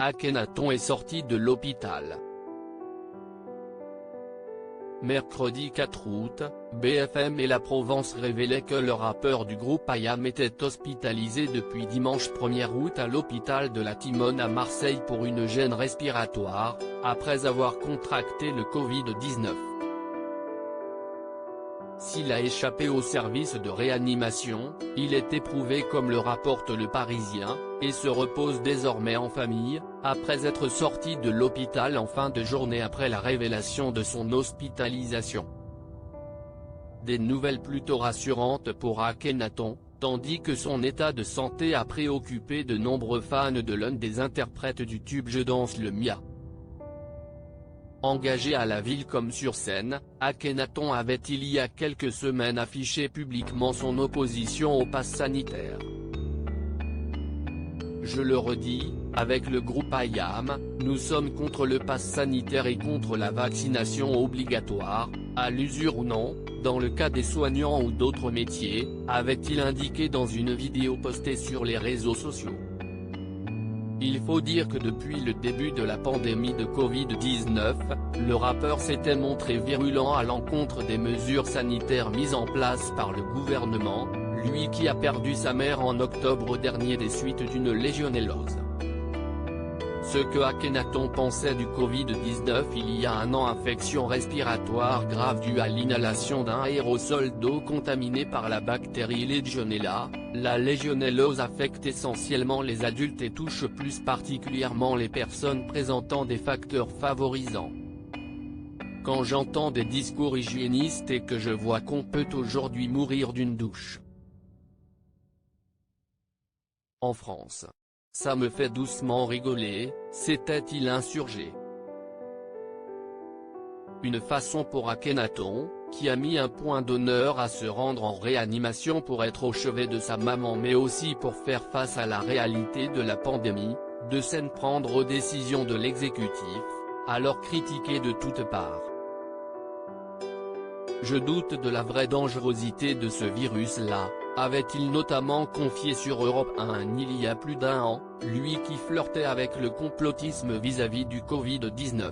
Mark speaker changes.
Speaker 1: Akhenaton est sorti de l'hôpital. Mercredi 4 août, BFM et la Provence révélaient que le rappeur du groupe IAM était hospitalisé depuis dimanche 1er août à l'hôpital de la Timone à Marseille pour une gêne respiratoire, après avoir contracté le Covid-19. S'il a échappé au service de réanimation, il est éprouvé comme le rapporte Le Parisien, et se repose désormais en famille, après être sorti de l'hôpital en fin de journée après la révélation de son hospitalisation. Des nouvelles plutôt rassurantes pour Akhenaton, tandis que son état de santé a préoccupé de nombreux fans de l'un des interprètes du tube Je danse le Mia. Engagé à la ville comme sur scène, Akhenaton avait il y a quelques semaines affiché publiquement son opposition au pass sanitaire. Je le redis, avec le groupe IAM, nous sommes contre le pass sanitaire et contre la vaccination obligatoire, à l'usure ou non, dans le cas des soignants ou d'autres métiers, avait-il indiqué dans une vidéo postée sur les réseaux sociaux. Il faut dire que depuis le début de la pandémie de Covid-19, le rappeur s'était montré virulent à l'encontre des mesures sanitaires mises en place par le gouvernement, lui qui a perdu sa mère en octobre dernier des suites d'une légionellose. Ce que Akhenaton pensait du Covid-19 il y a un an, infection respiratoire grave due à l'inhalation d'un aérosol d'eau contaminé par la bactérie Legionella. La légionellose affecte essentiellement les adultes et touche plus particulièrement les personnes présentant des facteurs favorisants. Quand j'entends des discours hygiénistes et que je vois qu'on peut aujourd'hui mourir d'une douche en France, ça me fait doucement rigoler, s'était-il insurgé. Une façon pour Akhenaton, qui a mis un point d'honneur à se rendre en réanimation pour être au chevet de sa maman mais aussi pour faire face à la réalité de la pandémie, de s'en prendre aux décisions de l'exécutif, alors critiqué de toutes parts. Je doute de la vraie dangerosité de ce virus-là, avait-il notamment confié sur Europe 1 il y a plus d'un an, lui qui flirtait avec le complotisme vis-à-vis du Covid-19.